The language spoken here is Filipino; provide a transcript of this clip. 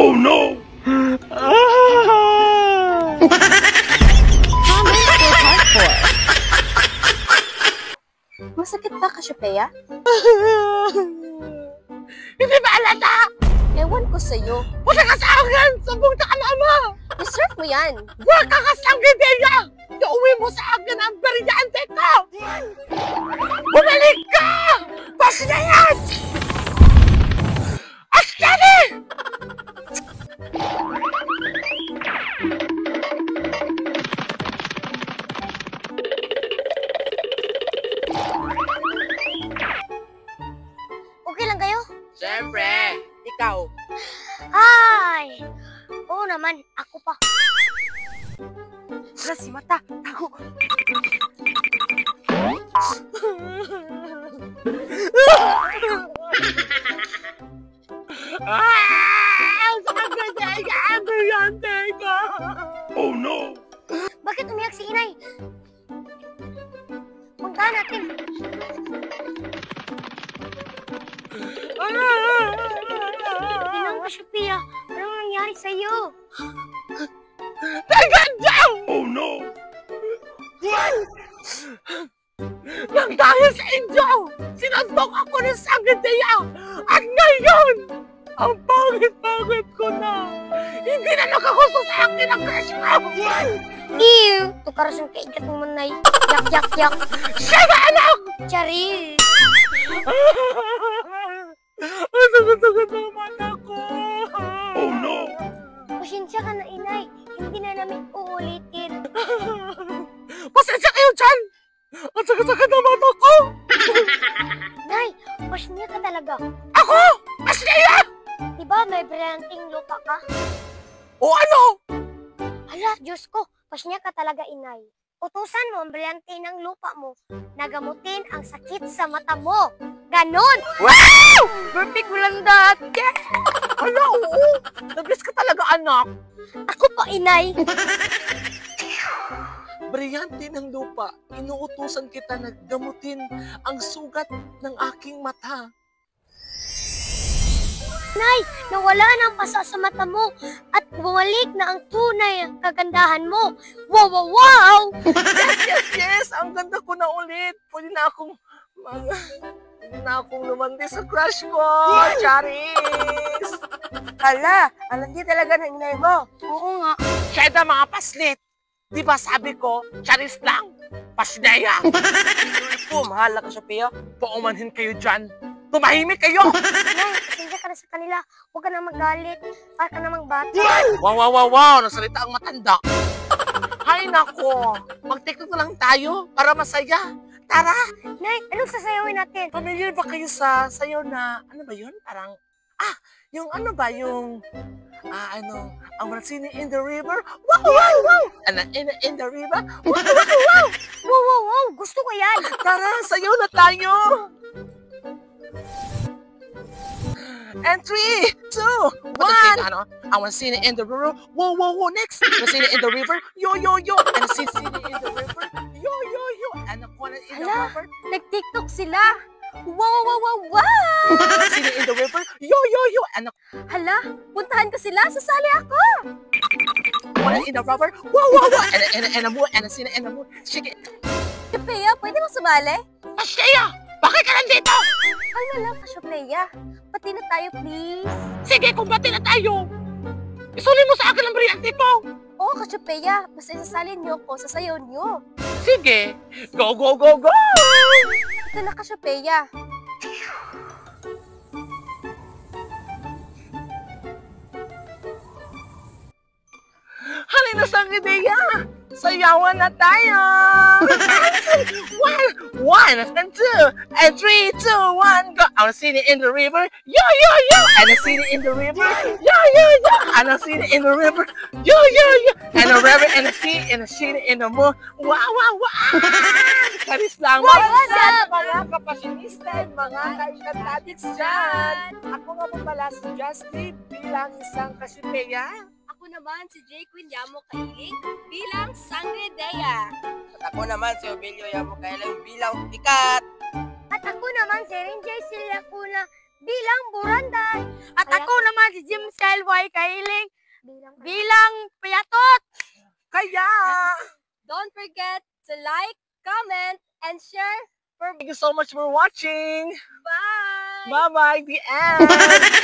Oh no! Masakit ba, Cassiopeia? Hindi ba alata? Ewan ko sa'yo. Punta ka sa akin! Sabong na ka mama! Deserve mo yan. Huwag ka kasanggideya! Iuwi mo sa akin ang brilyante ko! Bumalik ka! Basta na yan! Askari! Okay lang kayo? Siyempre! Ikaw! Ay! Oo naman, ako pa. Wala si Mata! Tago! Sagandaya ang brilyante ko! Oh no! Bakit umiyak si inay? Puntahan natin. Inang Cassiopeia, anong nangyari sa'yo? Naganda! Oh no! Nang dahil sa inyo, sinandok ako ng Sagandaya! At ngayon, ang pangit-pangit ko na! Hindi na nakagusto sa akin ang crush ko! Ew! Tukaras yung kaigat mo manay. Yak, yak, yak. Siya na anak! Charis! Ang sagot-sagot ng mata ko! Oh no! Pasensya ka na, inay. Hindi na namin uulitin. Pasensya kayo dyan! Ang sagot-sagot ng mata ko! Nay, pasensya ka talaga. Ako! Asleya! Diba may brilyanting lupa ka? O ano? Hala, Diyos ko, pasensya ka talaga, inay. Utusan mo ang brilyante ng lupa mo na gamutin ang sakit sa mata mo. Ganon! Wow! Perfect mo lang dati! Hala, oo! Nag-bless ka talaga, anak! Ako pa, inay. Brilyante ng lupa, inuutusan kita na gamutin ang sugat ng aking mata. Nay, nawala na ang pasa sa mata mo at bumalik na ang tunay ang kagandahan mo. Wow, wow, wow! Yes! Ang ganda ko na ulit. Pwede na akong lumandi sa crush ko. Charis! Hala, alam niya talaga ng inay mo. Oo nga. Sheda mga paslit. Di ba sabi ko, Charis lang? Pasneya! Po, mahal ka, Sophia. Paumanhin kayo dyan. Tumahimik kayo! Nay, pasensya ka na sa kanila. Huwag ka na magalit. Para ka namang bata. Wow! Nasalita ang matanda. Hay nako, mag-tiktok na lang tayo para masaya. Tara! Nay, anong sasayawin natin? Familiar ba kayo sa sayo na, ano ba yun? Parang, yung ano ba, yung, I wanna sing it in the river. Wow! And in the river. Wow! Wow! Gusto ko yan. Tara, sayo na tayo! And 3, 2, 1. I wanna sing it in the river. Wow! Next, I wanna sing it in the river. Yo! And sing it in the river. Yo! And I wanna in the river. Nag-tiktok sila. Wow! Sing it in the river. Yo! And Hala, puntahan ko sila. Sasali ako. wanna in the river. Wow! And sing it in the moon. Shake it. Cassiopeia, pwede mo sumali? Asya! Bakit ka nandito? Ano lang, Cassiopeia? Pati na tayo, please. Sige, kumbati na tayo. Isuli mo sa akin ang brilyante ko. Oo, Cassiopeia. Basta isasalin niyo ko sa sayaw niyo. Sige, go! Ito na, Cassiopeia. Halina sa ideya! Sayawan na tayo! 1 and 2 and 3, 2, 1, go! I wanna see it in the river. Yo! And I see it in the river. Yo! And I see it in the river. Yo! And the river and I see it in the moon. Wow! Karis lang. What's up? Mga kapasinista, mga ka-incantadits dyan. Ako nga po pala si Justin bilang isang Cassiopeia. Ako naman si J. Queen Yamo Kailing bilang Sangredea. At ako naman si Obilio Yamo Kailang bilang Pikat. At ako naman si Renjay Silacuna bilang Burandan. At ako naman naman si Jimsel Y. Kailing bilang piyatot. Kaya! Don't forget to like, comment, and share. Thank you so much for watching. Bye! Bye-bye, the end.